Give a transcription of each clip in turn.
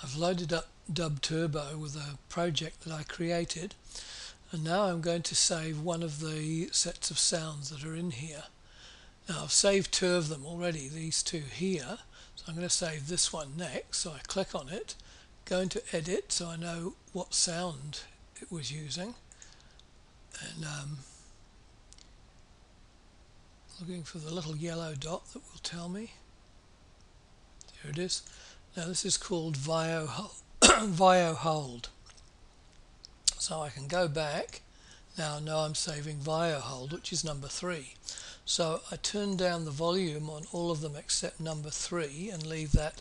I've loaded up DubTurbo with a project that I created, and now I'm going to save one of the sets of sounds that are in here. Now I've saved two of them already, these two here, so I'm going to save this one next. So I click on it, go into edit so I know what sound it was using, and looking for the little yellow dot that will tell me. There it is. Now this is called Vio Hold. So I can go back. Now I know I'm saving Vio Hold, which is number 3. So I turn down the volume on all of them except number 3 and leave that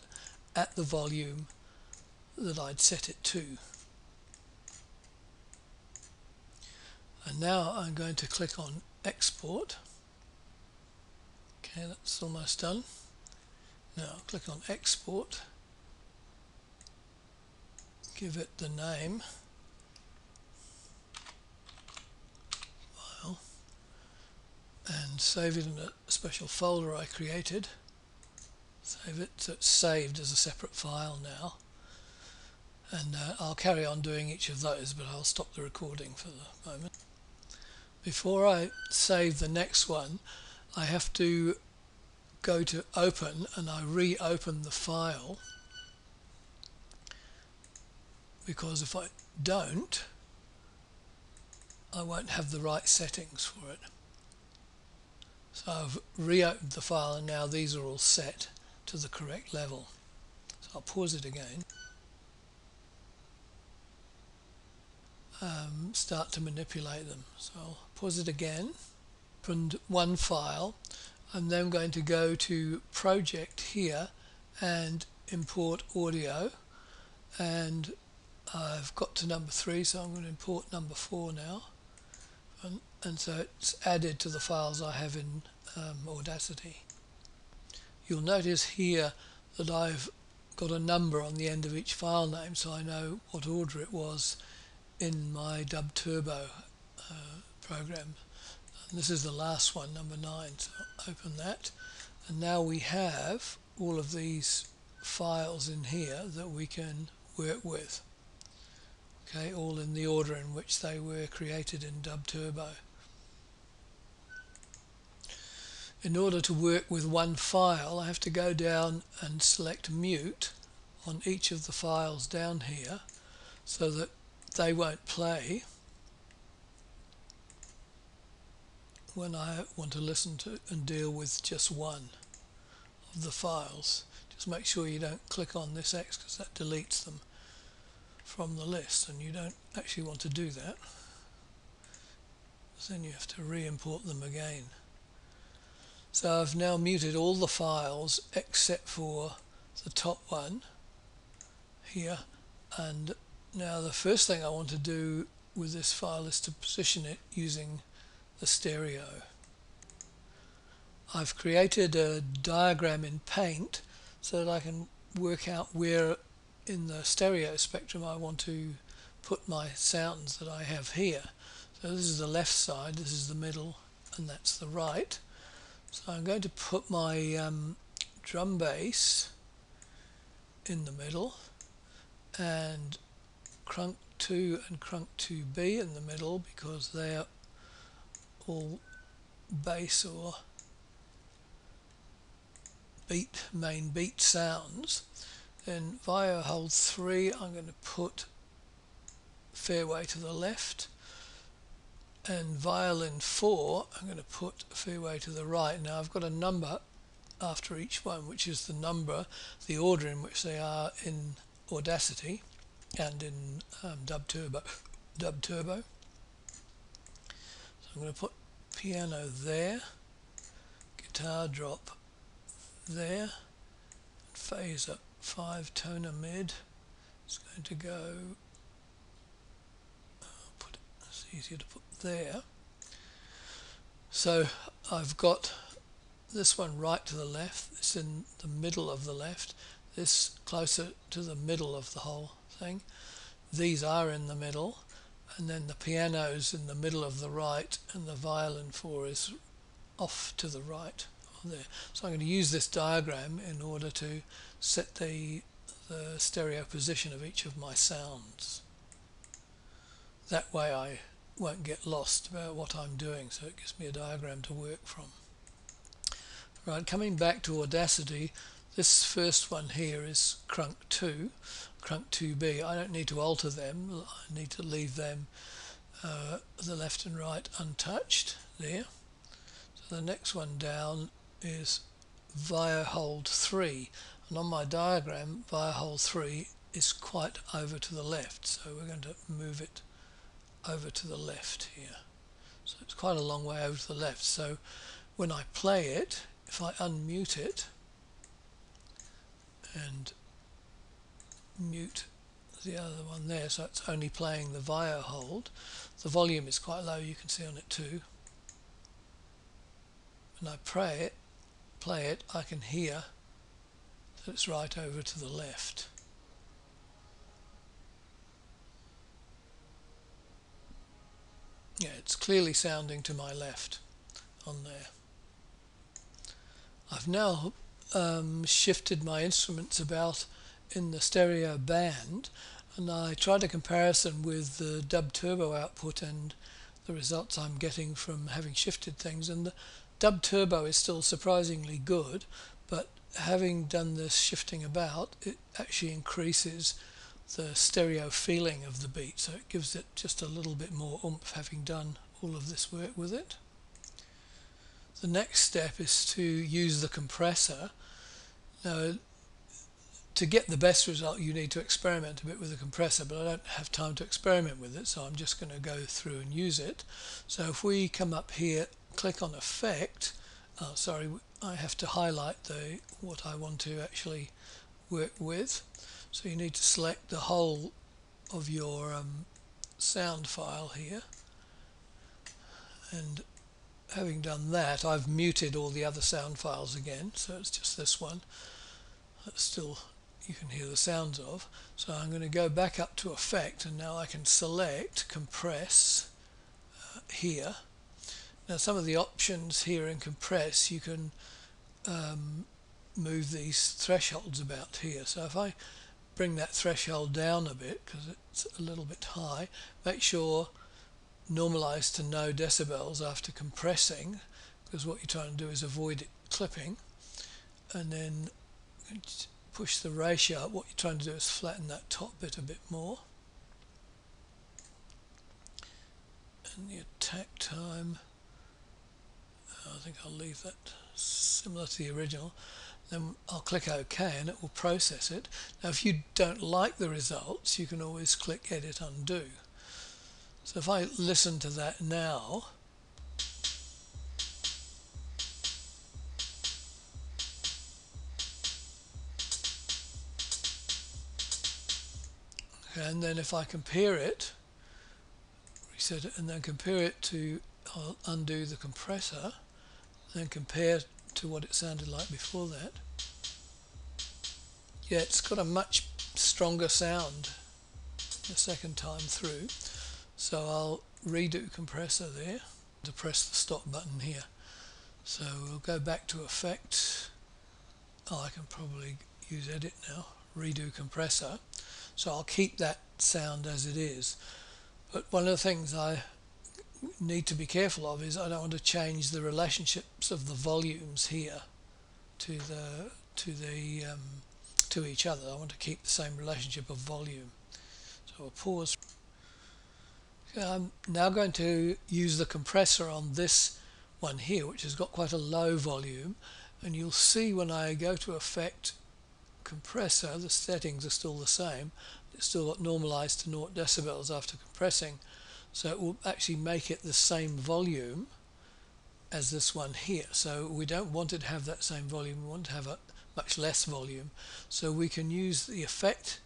at the volume that I'd set it to. And now I'm going to click on Export. Okay, that's almost done. Now click on Export, give it the name, File, and save it in a special folder I created. Save it so it's saved as a separate file now. And I'll carry on doing each of those, but I'll stop the recording for the moment. Before I save the next one, I have to go to Open, and I reopen the file, because if I don't, I won't have the right settings for it. So I've reopened the file, and now these are all set to the correct level. So I'll pause it again. Start to manipulate them. So I'll pause it again. Opened one file. I'm then going to go to Project here and import audio, and I've got to number 3, so I'm going to import number 4 now, and so it's added to the files I have in Audacity. You'll notice here that I've got a number on the end of each file name, so I know what order it was in my DubTurbo program. And this is the last one, number 9, so open that, and now we have all of these files in here that we can work with. Okay, all in the order in which they were created in DubTurbo. In order to work with one file, I have to go down and select mute on each of the files down here so that they won't play when I want to listen to and deal with just one of the files. Just make sure you don't click on this X, because that deletes them from the list, and you don't actually want to do that, because then you have to re-import them again. So I've now muted all the files except for the top one here, and now the first thing I want to do with this file is to position it using the stereo. I've created a diagram in Paint so that I can work out where in the stereo spectrum I want to put my sounds that I have here. So this is the left side, this is the middle, and that's the right. So I'm going to put my drum bass in the middle, and Crunk 2 and Crunk 2B in the middle, because they're all bass or main beat sounds. Then Vio Hold 3, I'm going to put Fairway to the left, and Violin 4, I'm going to put Fairway to the right. Now I've got a number after each one, which is the number, the order in which they are in Audacity and in DubTurbo. So I'm going to put piano there, guitar drop there, phaser 5 toner mid. It's going to go, it's easier to put there. So I've got this one right to the left, this in the middle of the left, this closer to the middle of the whole thing. These are in the middle, and then the piano's in the middle of the right, and the violin 4 is off to the right there. So I'm going to use this diagram in order to set the the stereo position of each of my sounds. That way I won't get lost about what I'm doing, so it gives me a diagram to work from. Right, coming back to Audacity, this first one here is Crunk 2, Crunk 2B. I don't need to alter them, I need to leave them the left and right untouched there. So the next one down is via hold 3, and on my diagram via hold 3 is quite over to the left, so we're going to move it over to the left here. So it's quite a long way over to the left, so when I play it, if I unmute it and mute the other one there, so it's only playing the via hold, the volume is quite low, you can see on it too. When I play it, I can hear that it's right over to the left. Yeah, it's clearly sounding to my left on there. I've now shifted my instruments about in the stereo band, and I tried a comparison with the DubTurbo output and the results I'm getting from having shifted things, and the DubTurbo is still surprisingly good, but having done this shifting about, it actually increases the stereo feeling of the beat, so it gives it just a little bit more oomph having done all of this work with it. The next step is to use the compressor. Now, to get the best result you need to experiment a bit with the compressor, but I don't have time to experiment with it, so I'm just going to go through and use it. So if we come up here, click on Effect, I have to highlight what I want to actually work with. So you need to select the whole of your sound file here, and having done that, I've muted all the other sound files again, so it's just this one that still you can hear the sounds of. So I'm going to go back up to Effect, and now I can select Compress here. Now some of the options here in Compress, you can move these thresholds about here. So if I bring that threshold down a bit because it's a little bit high, make sure normalize to no decibels after compressing, because what you're trying to do is avoid it clipping, and then push the ratio up. What you're trying to do is flatten that top bit a bit more, and the attack time, I think I'll leave that similar to the original. Then I'll click OK and it will process it. Now if you don't like the results, you can always click Edit Undo. So if I listen to that now, and then if I compare it, reset it, and then compare it to, I'll undo the compressor, then compare to what it sounded like before that. Yeah, it's got a much stronger sound the second time through. So I'll redo compressor there to press the stop button here. So we'll go back to Effect. I can probably use Edit now, redo compressor. So I'll keep that sound as it is. But one of the things I need to be careful of is I don't want to change the relationships of the volumes here to each other. I want to keep the same relationship of volume. So I'll pause. I'm now going to use the compressor on this one here, which has got quite a low volume, and you'll see when I go to Effect, Compressor, the settings are still the same. It's still got normalized to 0 decibels after compressing, so it will actually make it the same volume as this one here. So we don't want it to have that same volume, we want to have a much less volume. So we can use the Effect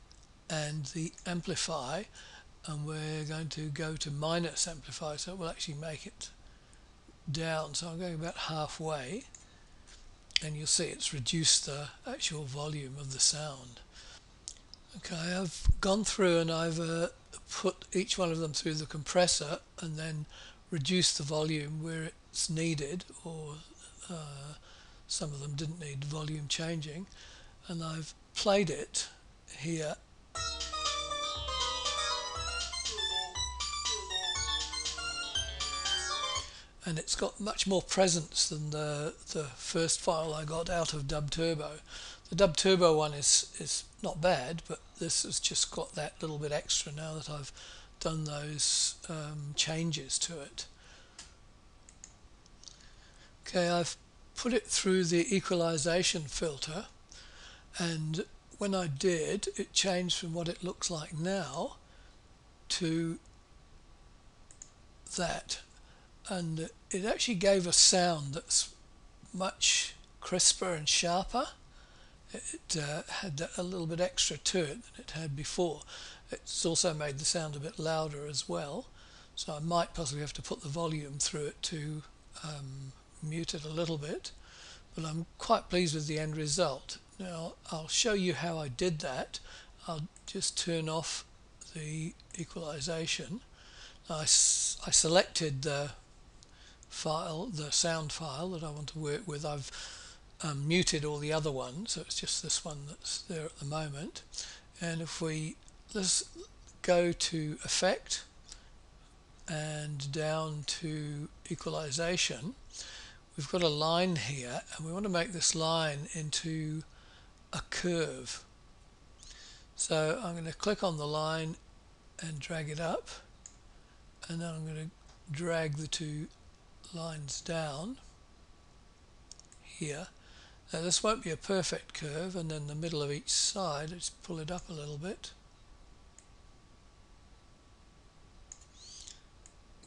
and the Amplify, and we're going to go to minus amplify, so it will actually make it down. So I'm going about halfway, and you'll see it's reduced the actual volume of the sound. Okay, I've gone through and I've put each one of them through the compressor and then reduced the volume where it's needed, or some of them didn't need volume changing, and I've played it here, and it's got much more presence than the first file I got out of DubTurbo. The DubTurbo one is not bad, but this has just got that little bit extra now that I've done those changes to it. Okay, I've put it through the equalization filter, and when I did, it changed from what it looks like now to that, and it actually gave a sound that's much crisper and sharper. It had a little bit extra to it than it had before. It's also made the sound a bit louder as well, so I might possibly have to put the volume through it to mute it a little bit, but I'm quite pleased with the end result. Now I'll show you how I did that. I'll just turn off the equalization. I selected the file, the sound file that I want to work with. I've muted all the other ones, so it's just this one that's there at the moment. And if let's go to Effect and down to Equalization, we've got a line here, and we want to make this line into a curve. So I'm going to click on the line and drag it up, and then I'm going to drag the two lines down here. Now this won't be a perfect curve, and then the middle of each side, let's pull it up a little bit.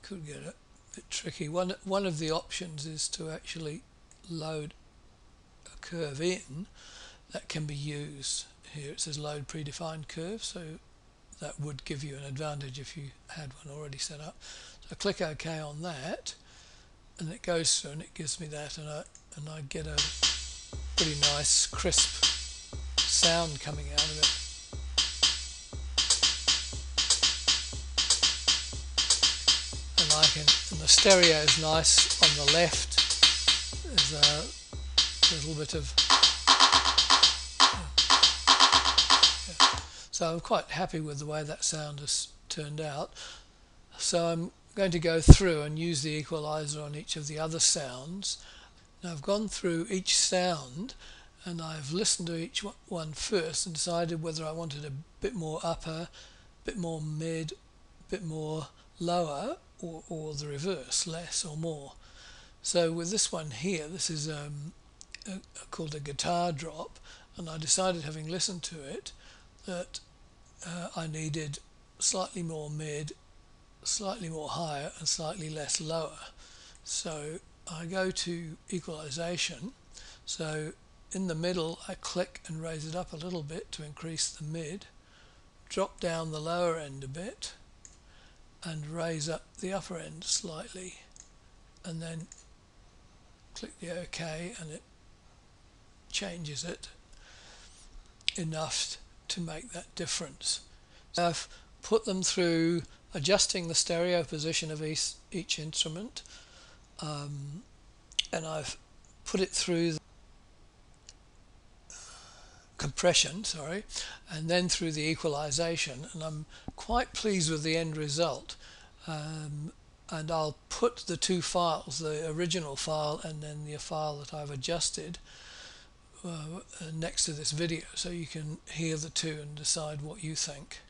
Could get a bit tricky. One of the options is to actually load a curve in that can be used. Here it says load predefined curve, so that would give you an advantage if you had one already set up. So I click OK on that, and it goes through and it gives me that, and I get a pretty nice crisp sound coming out of it. And the stereo is nice on the left. There's a little bit of so I'm quite happy with the way that sound has turned out. So I'm going to go through and use the equalizer on each of the other sounds. Now I've gone through each sound and I've listened to each one first and decided whether I wanted a bit more upper, a bit more mid, a bit more lower, or the reverse, less or more. So with this one here, this is called a guitar drop, and I decided, having listened to it, that I needed slightly more mid, slightly more higher, and slightly less lower. So I go to equalization. So in the middle I click and raise it up a little bit to increase the mid, drop down the lower end a bit, and raise up the upper end slightly, and then click the OK, and it changes it enough to make that difference. So I've put them through adjusting the stereo position of each instrument, and I've put it through the compression, and then through the equalization, and I'm quite pleased with the end result. And I'll put the two files, the original file and then the file that I've adjusted, next to this video, so you can hear the two and decide what you think.